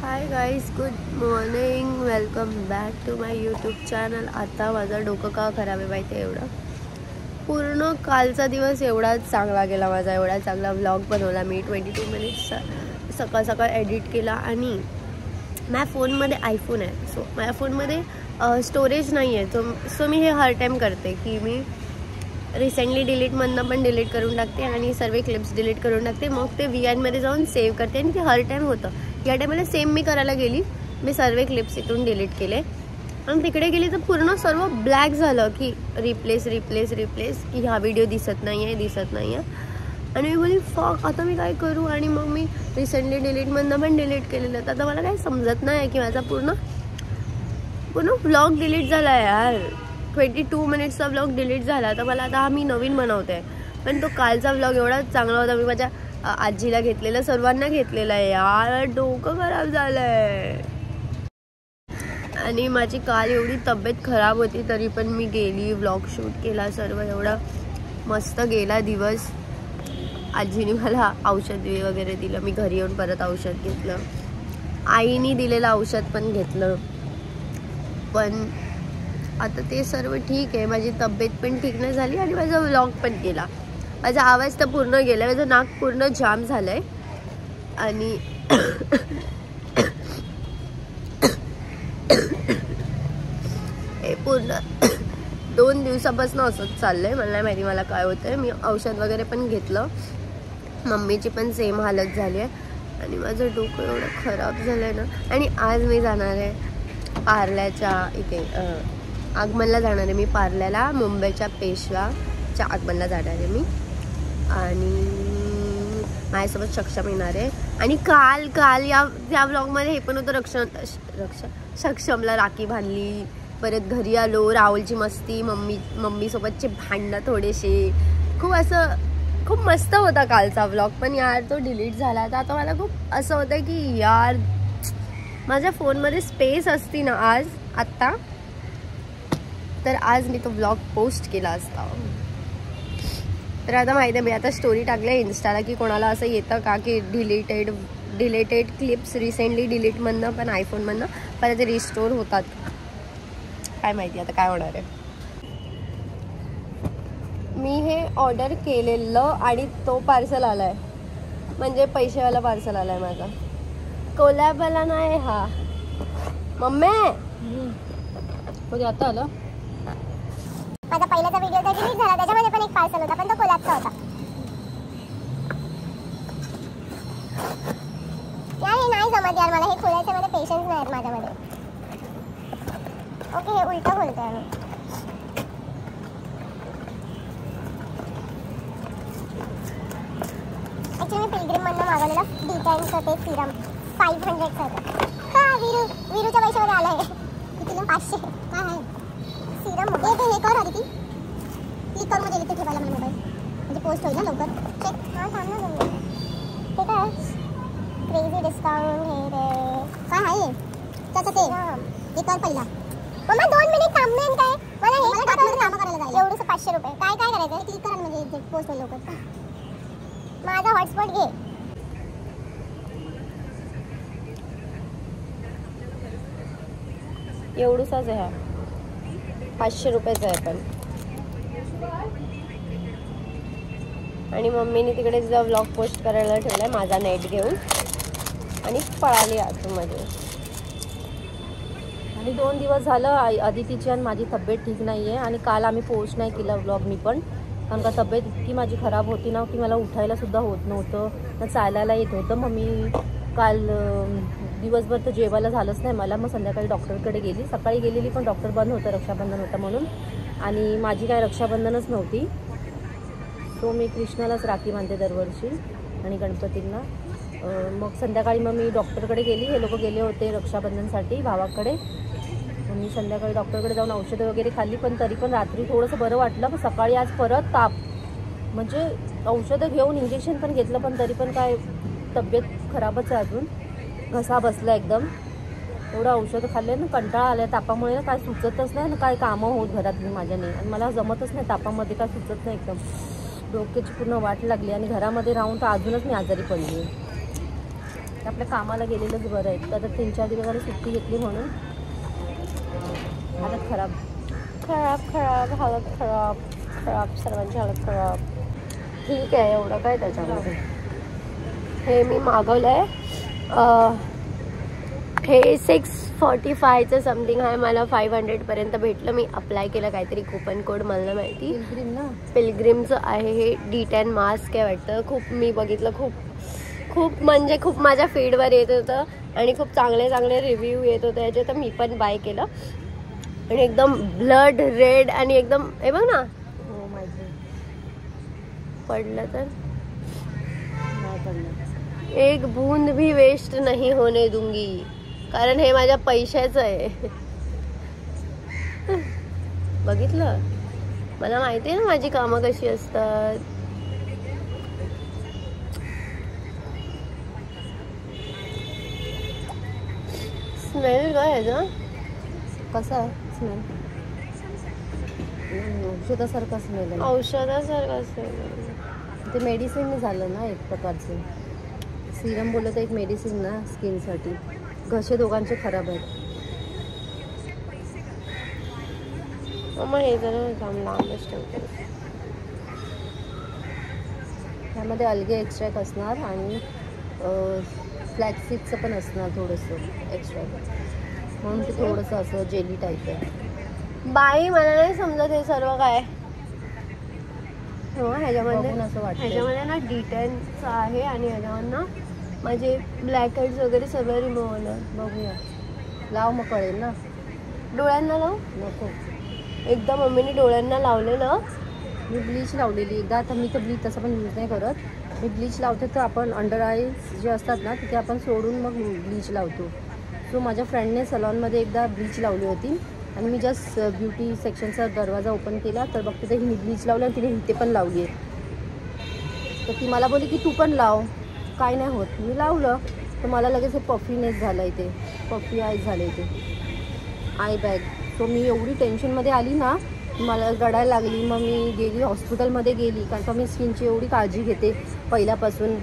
High guys, good morning. Welcome back to my YouTube channel. आता माझं डोकं का खराब आहे माहिती आहे? एवढं पूर्ण कालचा दिवस एवढा चांगला गेला माझा, एवढा चांगला व्लॉग बनवला मी. 22 मिनिट्स सकाळ सकाळ एडिट केला. आणि माझ्या फोनमध्ये आयफोन आहे, सो माझ्या फोनमध्ये स्टोरेज नाही आहे. सो मी हे हर टाईम करते की मी रिसेंटली डिलीटमधनं पण डिलीट करून टाकते आणि सर्व क्लिप्स डिलीट करून टाकते. मग ते VNमध्ये जाऊन सेव्ह करते आणि ते हर टाईम होतं. या टायमाला सेम मी करायला गेली, मी सर्व क्लिप्स इथून डिलीट केले आणि तिकडे गेली तर पूर्ण सर्व ब्लॅक झालं की रिप्लेस रिप्लेस रिप्लेस, की हा व्हिडिओ दिसत नाही आहे. आणि मी बोली फक, आता मी काय करू? आणि मग मी रिसेंटली डिलीटमधनं पण डिलीट केलेलं. तर आता मला काही समजत नाही की माझा पूर्ण व्लॉग डिलीट झाला आहे यार. 22 मिनिट्सचा व्लॉग डिलीट झाला. तर मला आता मी नवीन बनवते. पण तो कालचा व्लॉग एवढा चांगला होता. मी माझ्या आजीला घेतलेलं, सर्वांना घेतलेलं आहे यार. डोकं खराब झालं आहे. आणि माझी काल एवढी तब्येत खराब होती तरी पण मी गेली, व्लॉग शूट केला, सर्व एवढा मस्त गेला दिवस. आजीने मला औषध वगैरे दिलं. मी घरी येऊन परत औषध घेतलं. आईने दिलेलं औषध पण घेतलं. पण आता ते सर्व ठीक आहे. माझी तब्येत पण ठीक नाही झाली आणि माझा व्लॉग पण गेला. माझा आवाज तर पूर्ण गेला. माझं नाक पूर्ण जाम झालं आहे. आणि हे पूर्ण 2 दिवसापासून असंच चाललं आहे. मला नाही माहिती मला काय होतं आहे. मी औषध वगैरे पण घेतलं. मम्मीची पण सेम हालत झाली आहे. आणि माझं डोकं एवढं खराब झालं आहे ना. आणि आज मी जाणार आहे पार्ल्याच्या इथे, आगमनला जाणार आहे मी. पार्ल्याला मुंबईच्या पेशवाच्या आगमनला जाणार आहे मी. आणि माझ्यासोबत सक्षम येणार आहे. आणि काल या व्लॉगमध्ये हे पण होतं, सक्षमला राखी बांधली. परत घरी आलो, राहुलची मस्ती, मम्मीसोबतचे भांडणं थोडेसे. खूप मस्त होता कालचा व्लॉग. पण यार तो डिलीट झाला. तर आता मला खूप असं होतं की यार माझ्या फोनमध्ये स्पेस असती ना आत्ता, तर आज मी तो व्लॉग पोस्ट केला असता. तर आता माहिती आहे, मी आता स्टोरी टाकली आहे इन्स्टाला की कोणाला असं येतं का की डिलीटेड क्लिप्स रिसेंटली डिलीटमधनं पण आयफोनमधनं परत रिस्टोर होतात. काय माहिती आता काय होणार आहे. मी हे ऑर्डर केलेलं आणि तो पार्सल आला आहे, म्हणजे पैसेवाला पार्सल आला आहे माझा. कोल्हापूरला नाही हा. मम्मी आता आलं. माझा पहिलाचा व्हिडिओ तर डिलीट झाला, त्याच्यामध्ये पण एक पार्सल होता, पण तो कोल्हापूरचा होता. यार हे नाही जमत यार, मला हे खोलायचं, मध्ये पेशन्स नाही माझ्यामध्ये. ओके, हे उलटं बोलतोय मी. ॲक्च्युली मी पिलग्रिममधनं मागवलेला D10चं ते सिरम 500चं होतं. हा विरूच्या पैशामध्ये आलं आहे. कितीला? 500. काय आहे सिरम? हे कर आधी, क्लिक करून गेली ते ठेवायला मला मोबाईल, म्हणजे पोस्ट होईल ना लवकर. चेक. हां थांब ना तुम्ही. ते काय क्रेझी डिस्काउंट हे रे काय आहे त्याचं ते हे कर पहिला. मम्मा 2 मिनिट थांबणार काय? मला हे कामं करायला जायला एवढंसं 500 रुपये. काय करायचं? क्लिक करा म्हणजे पोस्ट होईल लवकर. माझा हॉटस्पॉट घे. एवढूसाच आहे हा, 500 रुपयाचा आहे पण. आणि मम्मीने तिकडे तिचा व्लॉग पोस्ट करायला ठेवलाय माझा नेट घेऊन आणि पळाली आतमध्ये. आणि 2 दिवस झालं अदितीची आणि माझी तब्येत ठीक नाही आहे. आणि काल आम्ही पोस्ट नाही केला व्लॉग मी पण, कारण का तब्येत इतकी माझी खराब होती ना की मला उठायलासुद्धा होत नव्हतं ना चालायला येत होतं. मग मी काल दिवसभर तर जेवायला झालंच नाही मला. मग संध्याकाळी डॉक्टरकडे गेली. सकाळी गेलेली पण डॉक्टर बंद होतं, रक्षाबंधन होतं म्हणून. आणि माझी काय रक्षाबंधनच नव्हती. सो मी कृष्णालाच राखी बांधते दरवर्षी आणि गणपतींना. मग संध्याकाळी मग मी डॉक्टरकडे गेली. हे लोक गेले होते रक्षाबंधनसाठी भावाकडे. मी संध्याकाळी डॉक्टरकडे जाऊन औषधं वगैरे खाल्ली. पण तरी पण रात्री थोडंसं बरं वाटलं. पण सकाळी आज परत ताप, म्हणजे औषधं घेऊन इंजेक्शन पण घेतलं पण तरी पण काय तब्येत खराबच आहे अजून. घसा बसला एकदम. एवढं औषधं खाल्ले ना, कंटाळा आला तापामुळे ना. काय सुचतच नाही ना, काय कामं होत घरातली माझ्याने. आणि मला जमतच नाही तापामध्ये, काय सुचत नाही. एकदम डोक्याची पूर्ण वाट लागली. आणि घरामध्ये राहून तर अजूनच मी आजारी पडली. आपल्या कामाला गेलेलंच बरं आहे. आता 3-4 दिवस झाले सुट्टी घेतली म्हणून हालत खराब हालत खराब सर्वांची हालत खराब. ठीक आहे, एवढं काय त्याच्यामध्ये. हे मी मागवलं आहे, हे 645चं समथिंग आहे. मला 500पर्यंत भेटलं. मी अप्लाय केलं काहीतरी कुपन कोड, मला माहिती. पिलग्रिमचं आहे हे. D10 मास्क आहे वाटतं. खूप मी बघितलं, खूप म्हणजे खूप माझ्या फीडवर येत होतं आणि खूप चांगले रिव्ह्यू येत होते याचे. तर मी पण बाय केलं आणि एकदम ब्लड रेड आणि एकदम हे बघ ना. हो माहिती. पडलं तर नाही पडलं. एक बूंद भी वेस्ट नहीं होने दूंगी, कारण हे माझ्या पैशाचं आहे. बघितलं, मला माहिती आहे ना माझी कामं कशी असतात. स्मेल काय ह्याचा? कसा आहे स्मेल? औषधासारखा स्मेल आहे. औषधासारखा स्मेल. ते मेडिसिन झालं ना एक प्रकारचं. सिरम बोलत एक मेडिसिन ना स्किनसाठी. घसे दोघांचे खराब आहेत. मग हे जरा काम लांबच ठेवते. त्यामध्ये अल्गे एक्स्ट्रॅक्ट असणार आणि फ्लॅक्सीडचं पण असणार थोडंसं एक्स्ट्रॅक्ट, म्हणून ते थोडंसं असं जेली टाईप आहे. बाई मला नाही समजत हे सर्व काय. हो ह्याच्यामध्ये असं वाटतं. ह्याच्यामध्ये ना D10चं आहे आणि ह्याच्यावर ना माझे ब्लॅक हेड्स वगैरे सगळं रिमूव्ह होणार. बघूया, लाव मग कळेल ना. डोळ्यांना लाव नको. एकदा मम्मीने डोळ्यांना लावलेलं, मी ब्लीच लावलेली एकदा. आता मी तर ब्लीच तसं पण यूज नाही करत. मी ब्लीच लावते तर आपण अंडर आईज जे असतात ना तिथे आपण सोडून मग ब्लीच लावतो. सो माझ्या फ्रेंडने सलॉनमध्ये एकदा ब्लीच लावली होती आणि मी जस्ट ब्युटी सेक्शनचा दरवाजा ओपन केला तर बघते तर हिने ब्लीच लावलं आणि तिने इथे पण लावली आहे. तर ती मला बोलली की तू पण लाव, काय नाही होत. मी लावलं तर मला लगेच हे पफीनेस झालं, इथे पफी आईज झाले इथे आय बॅग. सो मी एवढी टेन्शनमध्ये आली ना, मला रडायला लागली. मग मी गेली हॉस्पिटलमध्ये गेली, कारण का मी स्किनची एवढी काळजी घेते पहिल्यापासून.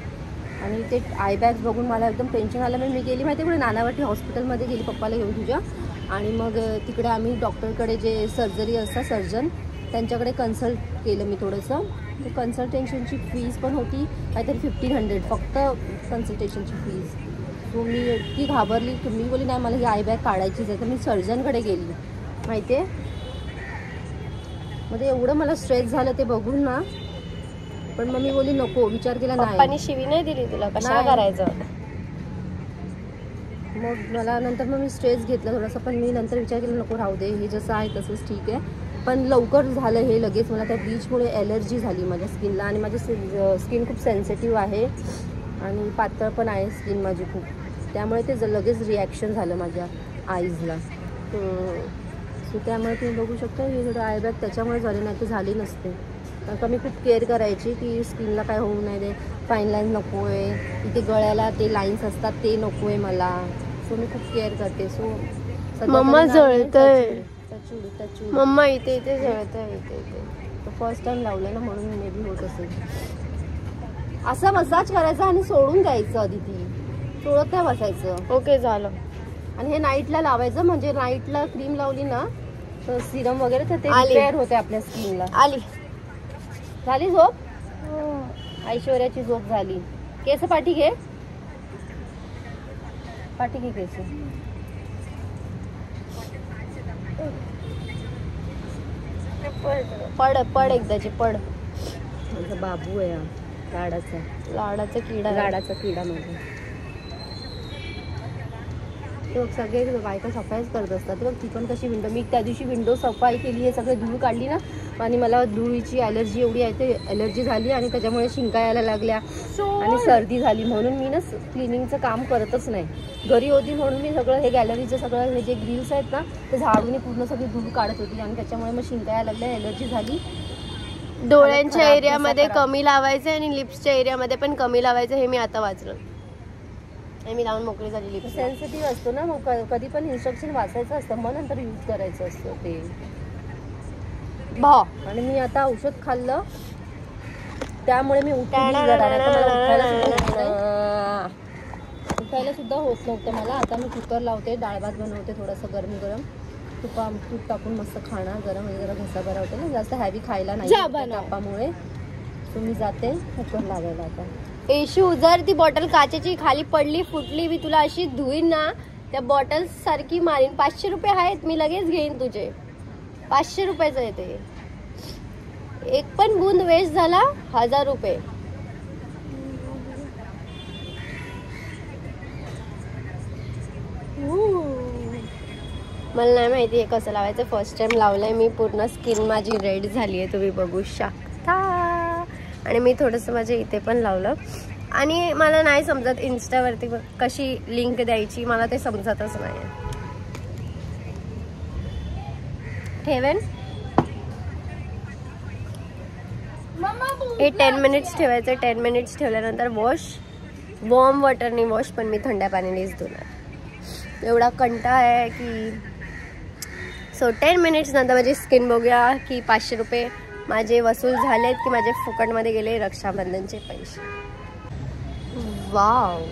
आणि ते आय बॅग्स बघून मला एकदम टेन्शन आलं. मी गेली माहिती कुठे नानावटी हॉस्पिटलमध्ये गेली पप्पाला घेऊन तुझ्या. आणि मग तिकडे आम्ही डॉक्टरकडे जे सर्जरी असतात सर्जन त्यांच्याकडे कन्सल्ट केलं मी थोडंसं. तर कन्सल्टेशनची फीज पण होती काहीतरी 1500 फक्त कन्सल्टेशनची फीज. सो मी इतकी घाबरली की मी बोली नाही मला ही आय बॅग काढायचीच आहे. तर मी सर्जनकडे गेली माहिती आहे. मध्ये एवढं मला स्ट्रेस झालं ते बघून ना, पण मग मी बोली नको, विचार केला नाही. पप्पांनी शिवी नाही दिली तुला कशाला करायचं. मग मला नंतर मग मी स्ट्रेस घेतला थोडासा, पण मी नंतर विचार केला नको राहू दे, हे जसं आहे तसंच ठीक आहे. पण लवकर झालं हे लगेच. मला त्या ब्लीचमुळे ॲलर्जी झाली माझ्या स्किनला आणि माझी स्किन खूप सेन्सिटिव्ह आहे आणि पातळ पण आहे स्किन माझी खूप. त्यामुळे ते लगेच रिॲक्शन झालं माझ्या आईजला. सो त्यामुळे तुम्ही बघू शकता हे थोडं आय बॅग त्याच्यामुळे झाले, नाही तर झाली नसते. कारण का मी खूप केअर करायची की स्किनला काय होऊ नाही दे. फाईन लाईन्स नको आहे, इथे गळ्याला ते लाईन्स असतात ते नको आहे मला. सो मी खूप केअर करते. सो मम्मा जळतंय, मम्मा इथे इथे जळतंय इथे इथे. तर फर्स्ट टाइम लावलं ना म्हणून मे बी होत असेल. असा मसाज करायचा आणि सोडून द्यायचं आधी, ती सोडत नाही बसायचं. ओके झालं. आणि हे नाईटला लावायचं, म्हणजे नाईटला क्रीम लावली ना तर सिरम वगैरे तर ते क्लिअर होते आपल्या स्किनला. आली झाली झोप. ऐश्वर्याची झोप झाली. केस पाठी घे, पाठी घे केस. पड पड एकदाची पड. माझा बाबू आहे लाडाचा किडा माझा. तो सगळे बायका सफाईच करत असतात. बघ ती पण कशी विंडो, मी त्या दिवशी विंडो सफाई केली, हे सगळे धूळ काढली ना आणि मला धुळीची ॲलर्जी एवढी आहे, ते ॲलर्जी झाली आणि त्याच्यामुळे शिंका यायला लागल्या आणि सर्दी झाली. म्हणून मी ना क्लिनिंगचं काम करतच नाही. घरी होती म्हणून मी सगळं हे गॅलरीचं सगळं हे जे ग्रिल्स आहेत ना ते झाडून पूर्ण सगळी धूळ काढत होती आणि त्याच्यामुळे मग शिंका यायला लागल्या, ॲलर्जी झाली. डोळ्यांच्या एरियामध्ये कमी लावायचं आणि लिप्सच्या एरियामध्ये पण कमी लावायचं, हे मी आता वाचलं. मी लावून मोकळी झाली. लिप्स सेन्सिटिव्ह असतो ना, मग कधी पण इन्स्ट्रक्शन वाचायचं असतं मग नंतर यूज करायचं असतं ते. आणि मी आता औषध खाल्लं त्यामुळे मी उठायला उठायला सुद्धा होत नव्हतं मला. आता मी कुकर लावते, डाळ भात बनवते, थोडंसं गरम गरम तूप टाकून मस्त खाणार. जरा म्हणजे जरा घसा बरा होते ना, जास्त हॅवी खायला नाही तापामुळे. तुम्ही जाते कुकर लावायला आता. येशू जर ती बॉटल काचेची खाली पडली फुटली मी तुला अशी धुईन ना, त्या बॉटल सारखी मारीन. 500 रुपये आहेत, मी लगेच घेईन तुझे. 500 रुपयाचं आहे ते. एक पण बूंद वेस्ट झाला 1000 रुपये. मला नाही माहिती हे कसं लावायचं. फर्स्ट टाइम लावलंय मी. पूर्ण स्किन माझी रेड झाली आहे, तुम्ही बघू शकता. आणि मी थोडंसं माझ्या इथे पण लावलं. आणि मला नाही समजत इन्स्टावरती कशी लिंक द्यायची, मला ते समजतच नाही. ठेवेन हे 10 मिनिट्स ठेवायचं. 10 मिनिट्स ठेवल्यानंतर वॉर्म वॉटरने वॉश, पण मी थंड्या पाण्यानेच धुणार. एवढा कंटाळा आहे की. सो 10 मिनिट्स नंतर माझी स्किन बघूया की 500 रुपये माझे वसूल झालेत की माझे फुकटमध्ये गेले रक्षाबंधनचे पैसे. वाव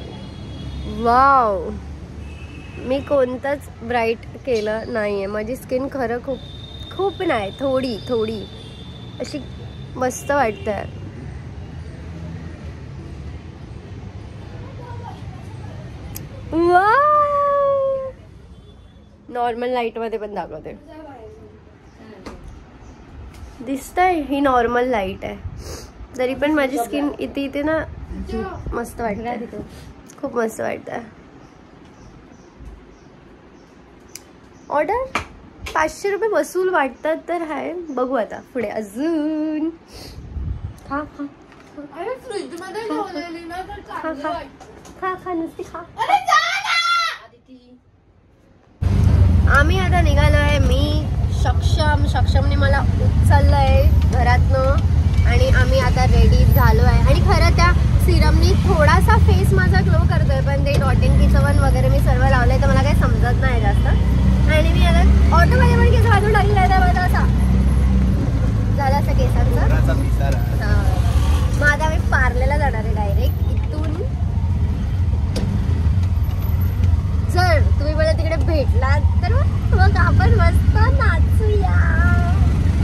वाव, मी कोणतंच ब्राईट केलं नाही आहे. माझी स्किन खरं खूप नाही, थोडी अशी मस्त वाटतंय. वाव, नॉर्मल लाईटमध्ये पण दाखवते. दिसतंय ही नॉर्मल लाईट आहे, तरी पण माझी स्किन इथे ना मस्त वाटत, खूप मस्त वाटत. ऑर्डर 500 रुपये वसूल वाटतात तर आहे. बघू आता पुढे अजून. खा खा खा नुसती खा. आम्ही आता निघालो आहे. मी सक्षमने मला उचललंय घरातनं आणि आम्ही आता रेडी झालो आहे. आणि खरं त्या सिरमनी थोडासा फेस माझा ग्लो करतोय, पण ते .in वगैरे मी सर्व लावलंय तर मला काही समजत नाही जास्त. आणि मी आता ऑटोमध्ये पण केस वाजून टाकलेला आहे माझा असा झाला असं केसांचा. मग आता मी पार्लेला जाणार आहे डायरेक्ट इथून. जर तुम्ही मला तिकडे भेटलात तर मग आपण मस्त नाचूया.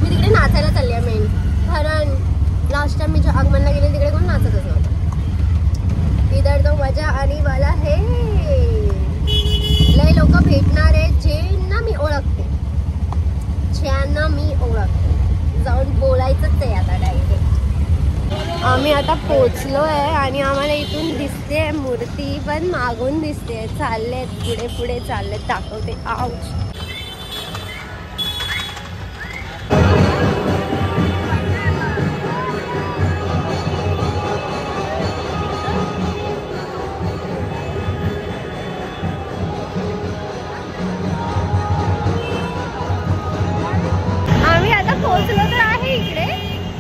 मी तिकडे नाचायला चालली आहे मेन, कारण लास्ट टाइम मी ज्या आगमनला गेले तिकडे कोण नाचतच नव्हतं. इधर तो मजा आणि मला हे लय लोक भेटणार आहे ज्यांना मी ओळखते, जाऊन बोलायचंच आहे आता डायरेक्ट. आम्ही आता पोचलो आहे आणि आम्हाला इथून दिसते मूर्ती, पण मागून दिसते. चाललेत पुढे चाललेत, दाखवते. आउच. आम्ही आता पोहोचलो तर आहे इकडे,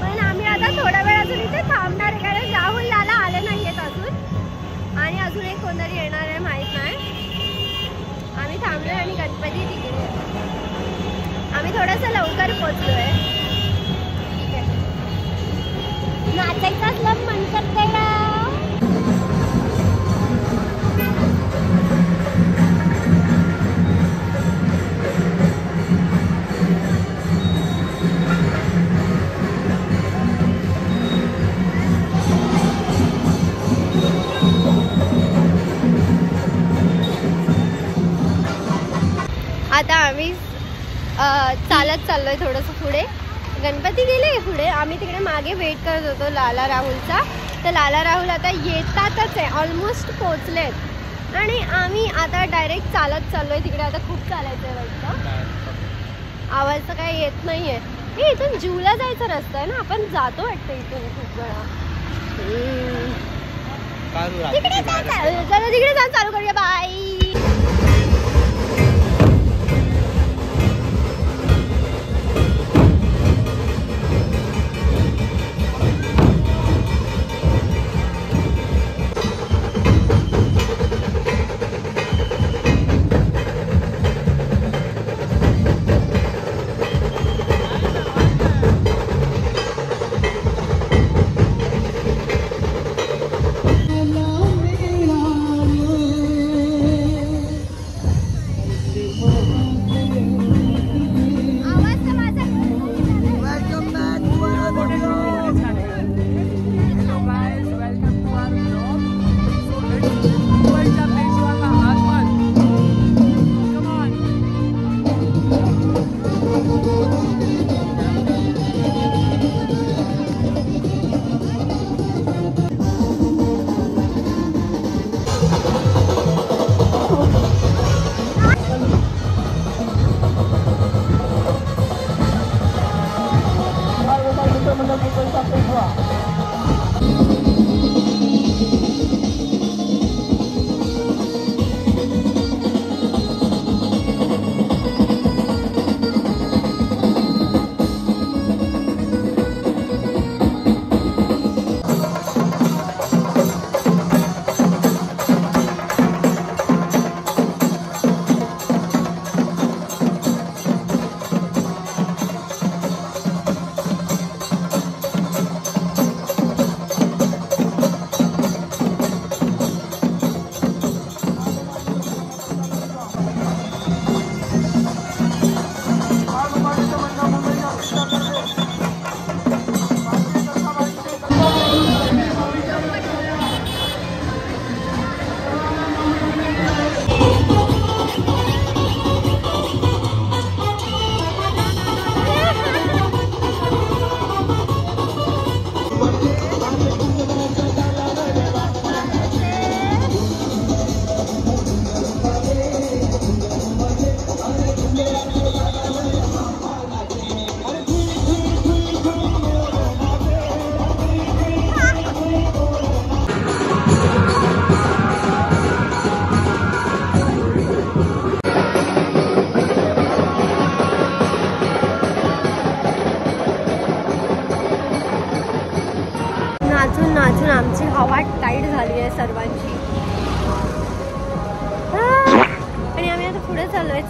पण आम्ही आता थोडा वेळ अजून इथे थांबणार आहे, कारण राहुल लाला आले नाहीयेत अजून आणि अजून एक कोणतरी येणार आहे माहित नाही. आम्ही थांबलोय आणि गणपती तिकडे. आम्ही थोडंसं लवकर पोहोचलोय. ठीक आहे, नाचायचं असलं म्हणतात त्याला. आता आम्ही चालत चाललोय थोडंसं पुढे. गणपती गेले पुढे, आम्ही तिकडे मागे वेट करत होतो लाला राहुलचा. तर लाला राहुल आता येतातच आहे, ऑलमोस्ट पोचलेत. आणि आम्ही आता डायरेक्ट चालत चाललोय तिकडे. आता खूप चालायचं आहे वाटतं, आवाज तर काही येत नाहीये. हे इथून जूला जायचा रस्ता आहे ना, आपण जातो वाटतं इथून खूप वेळा. तिकडे जाऊन चालू करूया. बाय.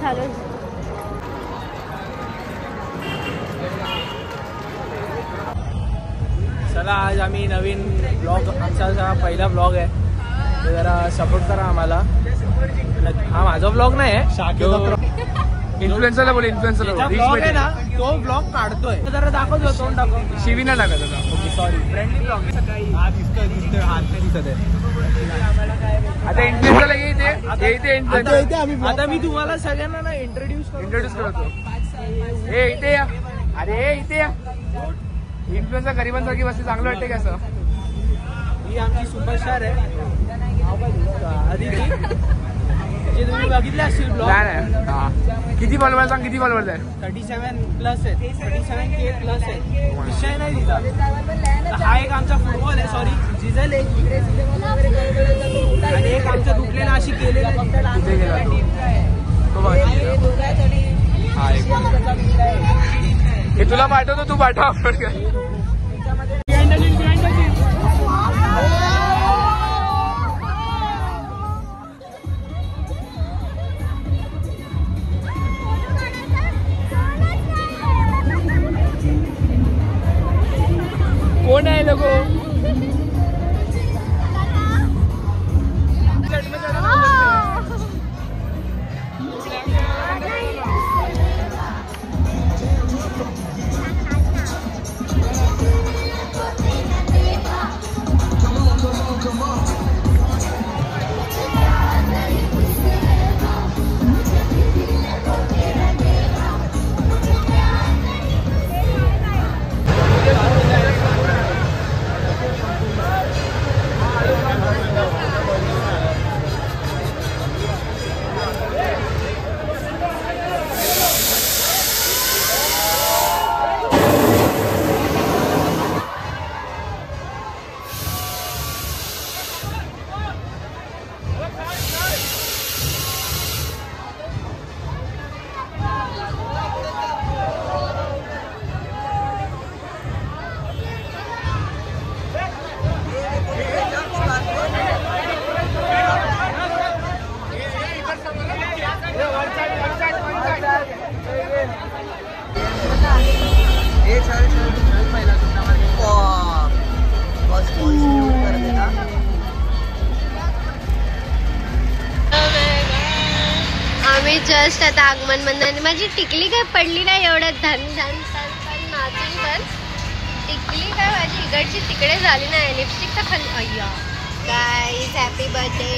चालू आहे. चला आज आम्ही नवीन ब्लॉग, आमचा पहिला ब्लॉग आहे, तर जरा सपोर्ट करा आम्हाला. हा माझा ब्लॉग नाही आहे, इन्फ्लुएन्सरला बोल, इन्फ्लुएन्सरला ब्लॉग आहे ना, तो ब्लॉग काढतोय, जरा दाखवतो, तोंड दाखव. शिवीना टाकायचं. Okay sorry, friendly blog. हा दिसतोय हात नाही दिसत आहे. आता इन्फ्लुएन्सरला इथे आता मी तुम्हाला सगळ्यांना ना इंट्रोड्यूस करतो. हे इथे या, अरे इथे या. इन्फ्लुएन्सर गरिबांसारखी बसते, चांगलं वाटते का असं? ही आमची सुपरस्टार आहे, अदिती, जे तुम्ही बघितले असतील ब्लॉग. नाही. किती फॉलोअर्स सांग, किती फॉलोअर्स आहे? 37+ आहे, 37K+ आहे. विषय नाही तिचा. हा एक आमचा फुटबॉल आहे, सॉरी जिजल एक, आणि एक आमचा दुखलेला अशी केलेला कुठे गेला तो बघ. हा एक हे तुला पाठवतो, तू पाठव अपलोड कर. कोण आहे लोक? आम्ही जस्ट आता आगमन मंदिर, माझी टिकली काय पडली नाही एवढ्यात, धन धन धन धन नाचून पण टिकली काय माझी इकडची तिकडे झाली नाही. लिपस्टिक तर खाली. अय्या गाईज हॅपी बर्थडे.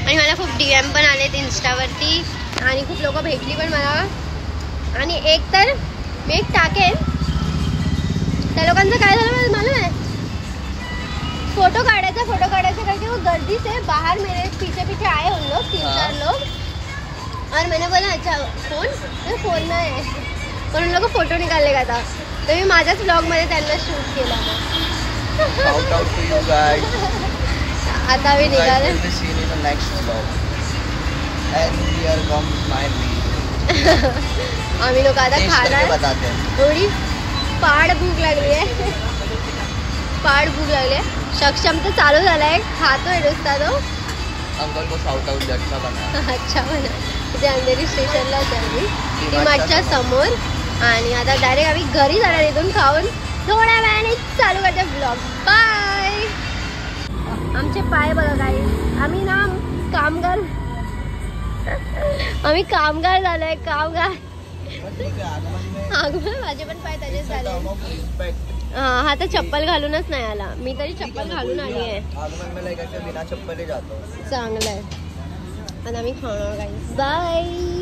आणि मला खूप DM पण आलेत इंस्टावरती, आणि खूप लोक भेटली पण मला. आणि एक तर मी एक टाकेन, त्या लोकांचं काय झालं मला नाही, फोटो काढायचा करके वो गर्दी से बाहर मेरे पीछे पीछे आए उन लोग 3-4 लोग, और मैंने बोला अच्छा फोन में है, और उन लोग को फोटो निकालने था, तो मी माझ्याच ब्लॉगमध्ये त्यांना शूट केला. Shout out to you guys. आता मी निघाले. You guys will be seen in the next vlog. And here comes my meal. आम्ही लोक आता Taste करके खाणार. बताते हैं. थोडी पाड भूक लागली आहे, पाड भूक लागली आहे. सक्षम तर चालू झालाय, खातोय नुसता तो. अंकल को shout out दे, अच्छा बना. अच्छा म्हणा. इथे अंधेरी स्टेशनलाच आहे मी, डीमार्टच्या समोर. आणि आता डायरेक्ट आम्ही घरी जाणार, इथून खाऊन थोड्या वेळाने चालू करते ब्लॉग. बाय. आमचे पाय बघा काय, आम्ही ना कामगार झालोय, कामगार. आगमन माझे पण पाय तसेच झाले. हा तर चप्पल घालूनच नाही आला, मी तरी चप्पल घालून आली आहे. आगमन में लेकर के बिना चप्पल ही जाता हूँ. चांगलं आहे. आता आम्ही खाणार काही. बाय.